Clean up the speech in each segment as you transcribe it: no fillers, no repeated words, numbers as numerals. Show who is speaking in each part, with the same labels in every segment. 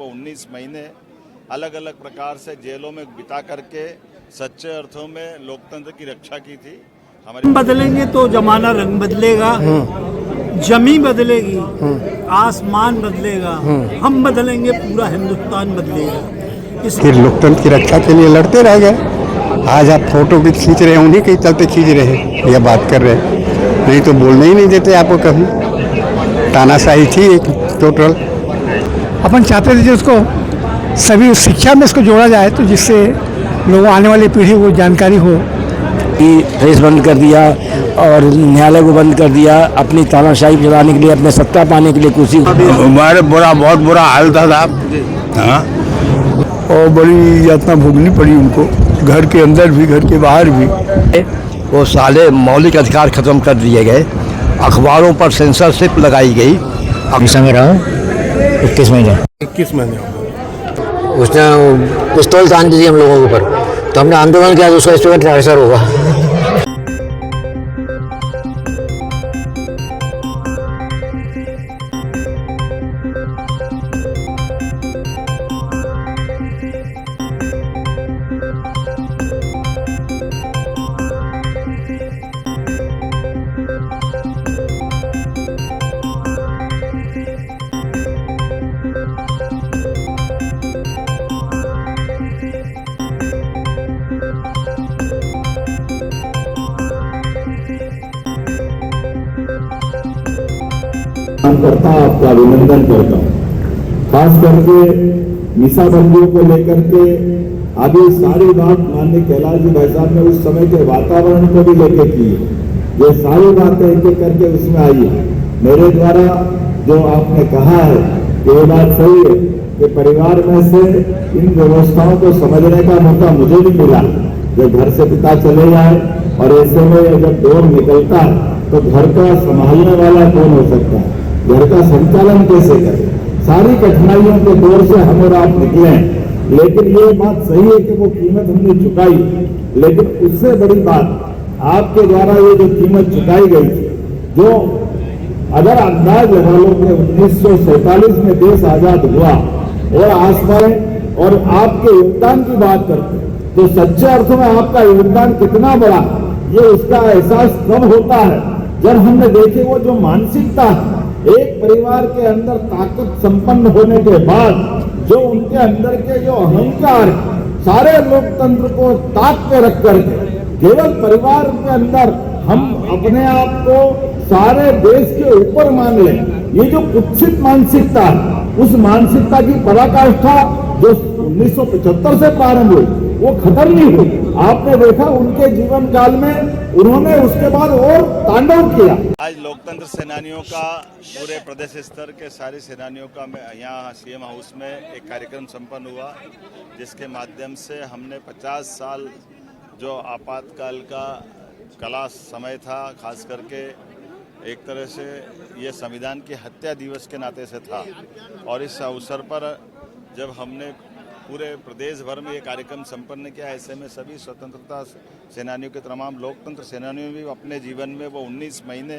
Speaker 1: वो 19 महीने अलग अलग प्रकार से जेलों में बिता करके सच्चे अर्थों में लोकतंत्र की रक्षा की थी।
Speaker 2: हम बदलेंगे तो जमाना रंग बदलेगा, जमी बदलेगी, आसमान बदलेगा, हम बदलेंगे पूरा हिंदुस्तान बदलेगा।
Speaker 3: फिर लोकतंत्र की रक्षा के लिए लड़ते रह गए। आज आप फोटो भी खींच रहे हैं, उन्हीं के चलते खींच रहे हैं या बात कर रहे हैं, नहीं तो बोलने ही नहीं देते आपको कभी। तानाशाही थी एक टोटल।
Speaker 4: अपन चाहते थे जिसको सभी शिक्षा में इसको जोड़ा जाए तो जिससे लोगों आने वाली पीढ़ी को जानकारी हो।
Speaker 5: प्रेस बंद कर दिया और न्यायालय को बंद कर दिया अपनी तानाशाही चलाने के लिए, अपने सत्ता पाने के लिए कुर्सी।
Speaker 6: हमारे बहुत बुरा हाल था साहब। हाँ, और बड़ी यातना भोगनी पड़ी उनको, घर के अंदर भी घर के बाहर भी।
Speaker 7: वो साले मौलिक अधिकार खत्म कर दिए गए, अखबारों पर सेंसरशिप लगाई गई।
Speaker 5: में रहा 21 महीने
Speaker 6: 21 महीने
Speaker 5: उसने पिस्तौल तान दी हम लोगों के ऊपर, तो हमने आंदोलन किया तो उसका इस पर ट्रांसफर होगा।
Speaker 8: करता आपका अभिनंदन करता हूँ। खास करके मीसाबंदियों को लेकर के अभी सारी बात माननीय कैलाश जी भाई साहब ने उस समय के वातावरण को भी लेकर की। ये सारी बातें एक एक करके उसमें आई है। मेरे द्वारा जो आपने कहा है कि ये बात सही है कि परिवार में से इन व्यवस्थाओं को समझने का मौका मुझे भी मिला। जब घर से पिता चले जाए और ऐसे में जब दौर निकलता है तो घर का संभालने वाला कौन हो सकता है, घर का संचालन कैसे करें, सारी कठिनाइयों के दौर से हम और आप निकले। लेकिन ये बात सही है कि वो कीमत हमने चुकाई, लेकिन उससे बड़ी बात आपके द्वारा ये जो कीमत चुकाई गई थी, जो अगर अंदाज लगा लो कि 1947 में देश आजाद हुआ और आसमान और आपके योगदान की बात करते तो सच्चे अर्थों में आपका योगदान कितना बड़ा, ये उसका एहसास कब होता है जब हमने देखे वो जो मानसिकता है एक परिवार के अंदर ताकत संपन्न होने के बाद जो उनके अंदर के जो अहंकार सारे लोकतंत्र को ताक पे रख करके केवल परिवार के अंदर हम अपने आप को सारे देश के ऊपर मान लें, ये जो कुत्सित मानसिकता है उस मानसिकता की पराकाष्ठा जो 1975 से प्रारंभ हुई वो खत्म नहीं हुई। आपने देखा उनके जीवन काल में उन्होंने उसके बाद और तांडव किया।
Speaker 1: आज लोकतंत्र सेनानियों का पूरे प्रदेश स्तर के सारे सेनानियों का यहाँ सीएम हाउस में एक कार्यक्रम संपन्न हुआ, जिसके माध्यम से हमने 50 साल जो आपातकाल का कला समय था, खास करके एक तरह से ये संविधान की हत्या दिवस के नाते से था, और इस अवसर पर जब हमने पूरे प्रदेश भर में ये कार्यक्रम संपन्न किया, ऐसे में सभी स्वतंत्रता सेनानियों के तमाम लोकतंत्र सेनानियों भी अपने जीवन में वो 19 महीने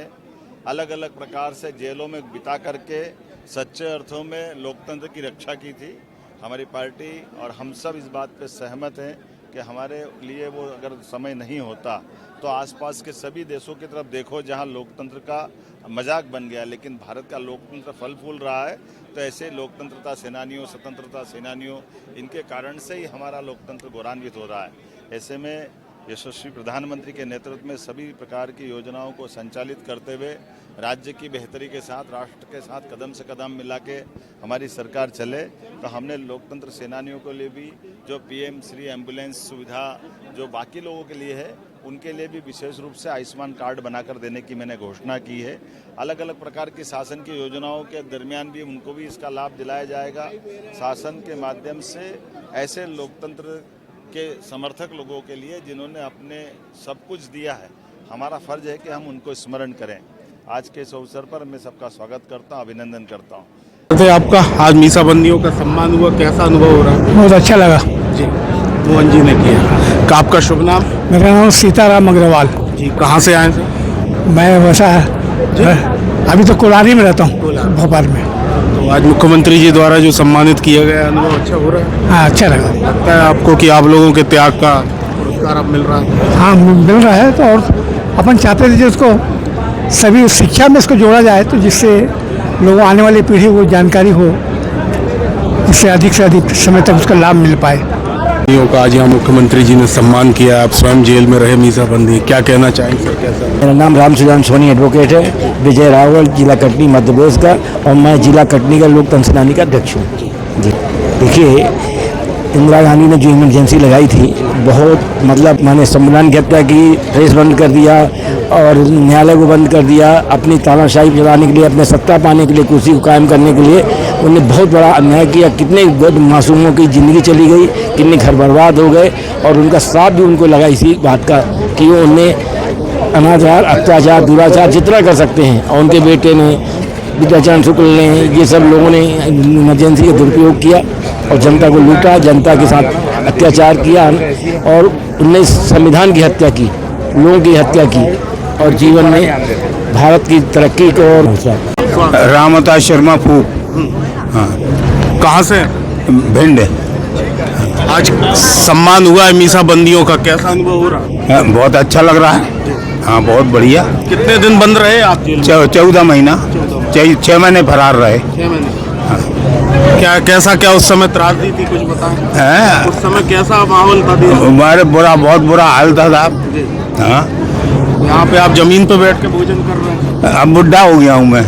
Speaker 1: अलग अलग प्रकार से जेलों में बिता करके सच्चे अर्थों में लोकतंत्र की रक्षा की थी। हमारी पार्टी और हम सब इस बात पे सहमत हैं कि हमारे लिए वो अगर समय नहीं होता तो आसपास के सभी देशों की तरफ देखो जहां लोकतंत्र का मजाक बन गया, लेकिन भारत का लोकतंत्र फल फूल रहा है। तो ऐसे लोकतंत्रता सेनानियों, स्वतंत्रता सेनानियों, इनके कारण से ही हमारा लोकतंत्र गौरवान्वित हो रहा है। ऐसे में यशस्वी प्रधानमंत्री के नेतृत्व में सभी प्रकार की योजनाओं को संचालित करते हुए राज्य की बेहतरी के साथ, राष्ट्र के साथ कदम से कदम मिला के हमारी सरकार चले, तो हमने लोकतंत्र सेनानियों के लिए भी जो पीएम श्री एम्बुलेंस सुविधा जो बाकी लोगों के लिए है, उनके लिए भी विशेष रूप से आयुष्मान कार्ड बनाकर देने की मैंने घोषणा की है। अलग अलग प्रकार की शासन की योजनाओं के दरमियान भी उनको भी इसका लाभ दिलाया जाएगा। शासन के माध्यम से ऐसे लोकतंत्र के समर्थक लोगों के लिए जिन्होंने अपने सब कुछ दिया है, हमारा फर्ज है कि हम उनको स्मरण करें। आज के इस अवसर पर मैं सबका स्वागत करता हूं, अभिनंदन करता हूं।
Speaker 6: आपका आज मीसाबंदियों का सम्मान हुआ, कैसा अनुभव हो रहा है?
Speaker 4: बहुत अच्छा लगा
Speaker 6: जी, मोहन जी ने किया। आपका शुभ नाम?
Speaker 4: मेरा नाम सीताराम अग्रवाल
Speaker 6: जी। कहाँ से आए थे?
Speaker 4: मैं वैसा अभी तो कोलारी में रहता हूँ, भोपाल में।
Speaker 6: तो आज मुख्यमंत्री जी द्वारा जो सम्मानित किया गया अनुभव अच्छा हो रहा है?
Speaker 4: हाँ, अच्छा लगा।
Speaker 6: लगता है आपको कि आप लोगों के त्याग का पुरस्कार अब मिल रहा है?
Speaker 4: हाँ, मिल रहा है। तो और अपन चाहते थे कि उसको सभी शिक्षा में इसको जोड़ा जाए, तो जिससे लोगों आने वाली पीढ़ी को जानकारी हो, इससे अधिक समय तक उसका लाभ मिल पाए।
Speaker 6: का आज यहाँ मुख्यमंत्री जी ने सम्मान किया, आप स्वयं जेल में रहे मीसाबंदी, क्या कहना चाहेंगे सर? कैसा?
Speaker 5: मेरा नाम रामसुजान सोनी एडवोकेट है, विजय रावल, जिला कटनी मध्य प्रदेश का, और मैं जिला कटनी का लोकतंत्र सेनानी का अध्यक्ष हूँ। जी देखिए, इंदिरा गांधी ने जो इमरजेंसी लगाई थी, बहुत मतलब मैंने संविधान की हत्या की, प्रेस बंद कर दिया और न्यायालय को बंद कर दिया, अपनी तानाशाही चलाने के लिए, अपने सत्ता पाने के लिए, कुर्सी को कायम करने के लिए उन्हें बहुत बड़ा अन्याय किया। कितने मासूमों की ज़िंदगी चली गई, कितने घर बर्बाद हो गए, और उनका साथ भी उनको लगा इसी बात का कि वो उन्हें अनाचार, अत्याचार, दुराचार जितना कर सकते हैं, और उनके बेटे ने, विद्याचरण शुक्ल ने, ये सब लोगों ने इमरजेंसी का दुरुपयोग किया और जनता को लूटा, जनता के साथ अत्याचार किया, और उनने संविधान की हत्या की, लोगों की हत्या की, और जीवन में भारत की तरक्की को और
Speaker 6: रामता शर्मा फूक। हाँ, कहाँ से?
Speaker 3: भिंड।
Speaker 6: आज सम्मान हुआ है मीसाबंदियों का, कैसा अनुभव हो रहा है?
Speaker 3: बहुत अच्छा लग रहा है। हाँ, बहुत बढ़िया।
Speaker 6: कितने दिन बंद रहे आप जेल में?
Speaker 3: 14 महीना, 6 महीने फरार रहे।
Speaker 6: 6 महीने। क्या कैसा क्या उस समय त्रासदी थी, कुछ बताएं? उस समय कैसा माहौल था?
Speaker 3: हमारे बहुत बुरा हाल था साहब। हाँ,
Speaker 6: यहाँ पे आप जमीन पे बैठ के भोजन कर रहे हैं?
Speaker 3: अब बुढ़ा हो गया हूँ मैं।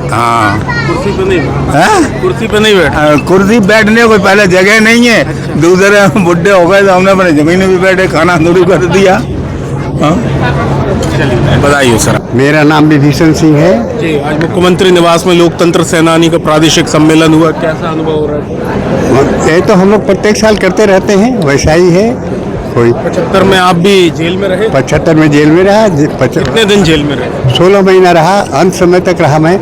Speaker 3: हाँ,
Speaker 6: कुर्सी पे नहीं?
Speaker 3: हैं?
Speaker 6: कुर्सी पे नहीं बैठा?
Speaker 3: कुर्सी बैठने को पहले जगह नहीं है। दूसरे बुढ़े हो गए तो हमने अपने जमीन में भी बैठे, खाना शुरू कर दिया। हाँ,
Speaker 6: चलिए बताइए सर।
Speaker 3: मेरा नाम विभीषण सिंह है
Speaker 6: जी, आज मुख्यमंत्री निवास में लोकतंत्र सेनानी का प्रादेशिक सम्मेलन हुआ, कैसा अनुभव हो रहा है?
Speaker 3: ये तो हम लोग प्रत्येक साल करते रहते हैं, वैसा ही है। कोई
Speaker 6: 75 में आप भी जेल में रहे?
Speaker 3: 75 में जेल में रहा।
Speaker 6: कितने दिन जेल में रहे?
Speaker 3: 16 महीना रहा, अंत समय तक रहा मैं।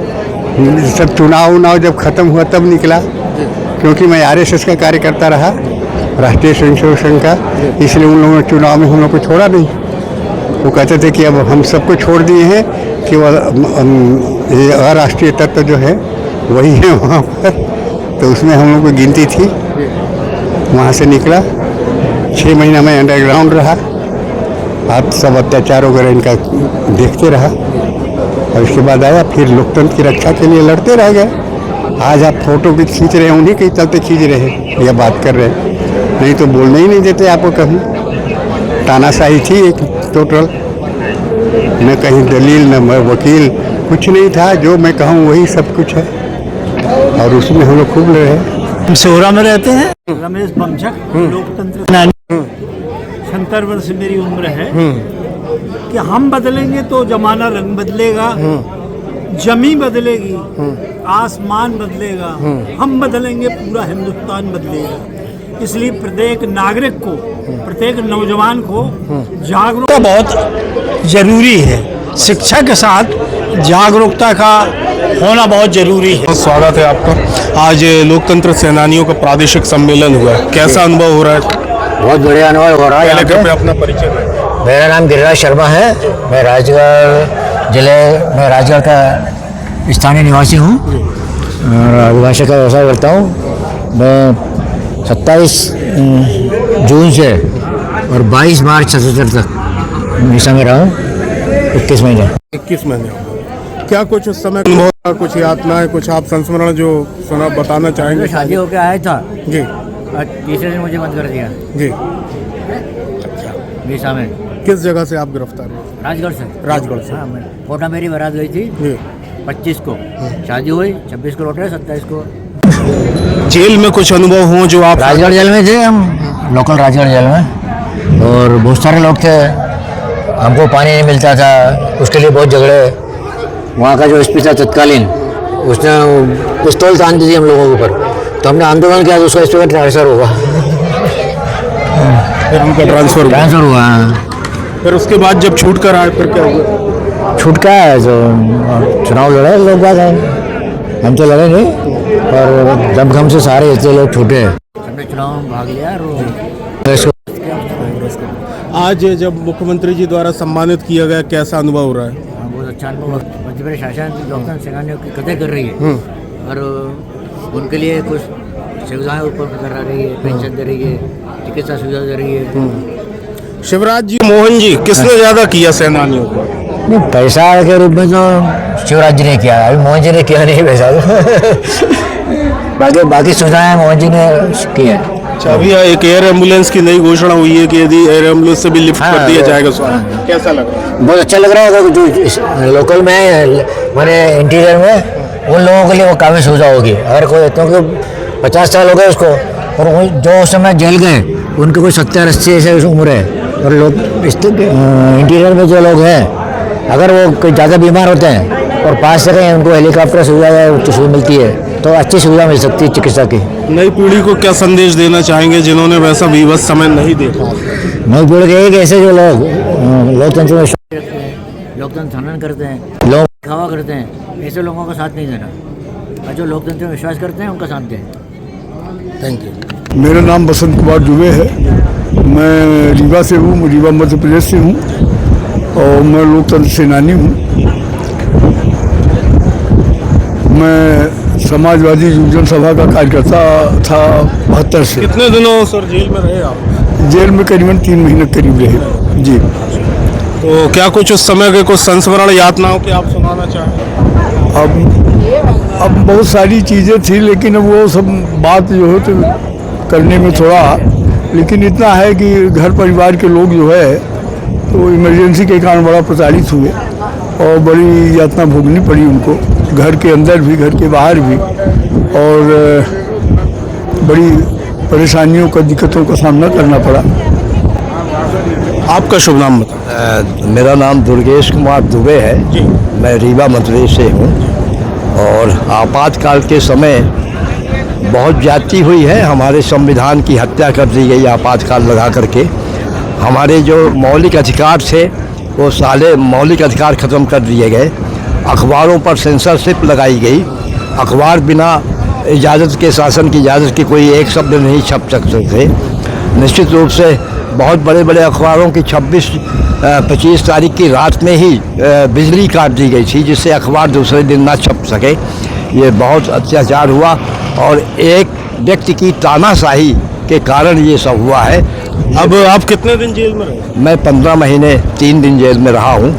Speaker 3: सब चुनाव जब खत्म हुआ तब निकला, क्योंकि मैं RSS का कार्यकर्ता रहा, राष्ट्रीय स्वयंसेवक संघ का, इसलिए उन लोगों ने चुनाव में हम लोग को छोड़ा नहीं। वो कहते थे कि अब हम सबको छोड़ दिए हैं, केवल अराष्ट्रीय तत्व जो है वही है वहाँ पर, तो उसमें हम लोग को गिनती थी। वहाँ से निकला, 6 महीना में अंडरग्राउंड रहा। आप सब अत्याचार वगैरह इनका देखते रहा, और उसके बाद आया, फिर लोकतंत्र की रक्षा के लिए लड़ते रह गए। आज आप फोटो भी खींच रहे हैं, उन्हीं के चलते खींच रहे हैं या बात कर रहे हैं, नहीं तो बोलने ही नहीं देते आपको कभी। तानाशाही थी एक टोटल, न कहीं दलील न वकील, कुछ नहीं था। जो मैं कहूँ वही सब कुछ है, और उसमें हम लोग खूब लड़े।
Speaker 2: हम सोहरा में रहते हैं। रमेश बमझक, लोकतंत्र सेनानी। 76 वर्ष मेरी उम्र है। कि हम बदलेंगे तो जमाना रंग बदलेगा, जमी बदलेगी, आसमान बदलेगा, हम बदलेंगे पूरा हिंदुस्तान बदलेगा। इसलिए प्रत्येक नागरिक को, प्रत्येक नौजवान को जागरूकता बहुत जरूरी है। शिक्षा के साथ जागरूकता का होना बहुत जरूरी है।
Speaker 6: स्वागत है आपका। आज लोकतंत्र सेनानियों का प्रादेशिक सम्मेलन हुआ, कैसा अनुभव हो रहा है?
Speaker 9: बहुत बढ़िया अनुभव हो रहा है।
Speaker 6: पहले कृपया अपना परिचय दें।
Speaker 9: मेरा नाम गिरिराज शर्मा है। मैं राजगढ़ का स्थानीय निवासी हूँ और अभिभाषक का व्यवसाय करता हूँ। मैं 27 जून से और 22 मार्च 77 तक निशा में रहा हूँ। 21 महीने।
Speaker 6: 21 महीने। क्या कुछ उस समय अनुभव का, कुछ यातनाएं, कुछ आप संस्मरण जो सुना बताना चाहेंगे?
Speaker 9: शादी होकर आया था
Speaker 6: जी,
Speaker 9: और तीसरे दिन मुझे बंद कर दिया
Speaker 6: जी।
Speaker 9: निशा में।
Speaker 6: किस जगह से आप गिरफ्तार हुए?
Speaker 9: राजगढ़ से।
Speaker 6: राजगढ़ से।
Speaker 9: हाँ, कोटा मेरी बारात गई थी
Speaker 6: जी।
Speaker 9: 25 को शादी हुई, 26 को लौटे, 27 को।
Speaker 6: जेल में कुछ अनुभव हो जो आप?
Speaker 9: राजगढ़ जेल में थे हम, लोकल राजगढ़ जेल में, और बहुत सारे लोग थे। हमको पानी नहीं मिलता था, उसके लिए बहुत झगड़े। वहाँ का जो SP था तत्कालीन, उसने पिस्तौल तान दी थी हम लोगों के ऊपर, तो हमने आंदोलन किया तो उसका SP का ट्रांसफर होगा।
Speaker 6: फिर उनका ट्रांसफर हुआ। फिर उसके बाद जब छूट कर आए फिर क्या हुआ?
Speaker 9: छूट का है तो चुनाव लड़े लोग, बात है, हम तो लड़े नहीं, और दमखम से सारे जितने लोग छूटे हमने चुनाव में भाग लिया।
Speaker 6: आज जब मुख्यमंत्री जी द्वारा सम्मानित किया गया, कैसा अनुभव हो रहा है?
Speaker 9: बहुत अच्छा अनुभव। मध्य प्रदेश शासन लोकतंत्र सेनानियों की कदर कर रही है, और उनके लिए कुछ सुविधाएं उपलब्ध करा रही है, पेंशन दे रही है, चिकित्सा सुविधा दे रही है।
Speaker 6: शिवराज जी मोहन जी किसने ज्यादा किया सेनानियों को?
Speaker 9: नहीं, पैसा के रूप में तो शिवराज जी ने किया, अभी मोहन जी ने किया नहीं पैसा बाकी सुविधाएं मोहन जी ने की है।
Speaker 6: अच्छा, अभी एक एयर एम्बुलेंस की नई घोषणा हुई है कि यदि एयर एम्बुलेंस से भी लिफ्ट कर दिया जाएगा, कैसा लग रहा है?
Speaker 9: बहुत अच्छा लग रहा है। जो लोकल में माने इंटीरियर में उन लोगों के लिए वो काफ़ी सुविधा होगी। अगर कोई, क्योंकि 50 साल हो गए उसको, और वो जो उस समय जेल गए उनके कोई 70-80 ऐसे उम्र है, और लोग इंटीरियर में जो लोग हैं अगर वो कोई ज़्यादा बीमार होते हैं और पास से रहें, उनको हेलीकॉप्टर सुविधा या उच्च सुविधा मिलती है तो अच्छी सुविधा मिल सकती है चिकित्सा की।
Speaker 6: नई पीढ़ी को क्या संदेश देना चाहेंगे जिन्होंने वैसा विवश समय नहीं देखा?
Speaker 9: नई पीढ़ी के एक ऐसे जो लोग लोकतंत्र में विश्वास रखते हैं, लोकतंत्र हनन करते हैं, लोग दिखावा करते हैं, ऐसे लोगों का साथ नहीं देना, और जो लोकतंत्र में विश्वास करते हैं उनका साथ दें। Thank you.
Speaker 6: मेरा नाम बसंत कुमार दुबे है। मैं रीवा से हूँ, रीवा मध्य प्रदेश से हूँ, और मैं लोकतंत्र सेनानी हूँ। मैं समाजवादी युवजन सभा का कार्यकर्ता था 72 से। कितने दिनों सर जेल में रहे आप? जेल में करीबन 3 महीने करीब रहे जी। तो क्या कुछ उस समय के कुछ संस्मरण यातनाओं के आप सुनाना चाहें? अब बहुत सारी चीज़ें थी, लेकिन अब वो सब बात जो है तो करने में थोड़ा, लेकिन इतना है कि घर परिवार के लोग जो है तो इमरजेंसी के कारण बड़ा प्रताड़ित हुए और बड़ी यातना भोगनी पड़ी उनको, घर के अंदर भी घर के बाहर भी, और बड़ी परेशानियों का, दिक्कतों का सामना करना पड़ा। आपका शुभ नाम बताएं।
Speaker 7: मेरा नाम दुर्गेश कुमार दुबे है। मैं रीवा मध्य प्रदेश से हूँ, और आपातकाल के समय बहुत ज्यादती हुई है। हमारे संविधान की हत्या कर दी गई आपातकाल लगा करके। हमारे जो मौलिक अधिकार थे वो सारे मौलिक अधिकार ख़त्म कर दिए गए। अखबारों पर सेंसरशिप लगाई गई। अखबार बिना इजाज़त के, शासन की इजाज़त के कोई एक शब्द नहीं छप सकते थे। निश्चित रूप से बहुत बड़े बड़े अखबारों की 25 तारीख की रात में ही बिजली काट दी गई थी, जिससे अखबार दूसरे दिन ना छप सके। ये बहुत अत्याचार हुआ, और एक व्यक्ति की तानाशाही के कारण ये सब हुआ है।
Speaker 6: अब आप कितने दिन जेल में रहे?
Speaker 7: मैं 15 महीने 3 दिन जेल में रहा हूँ।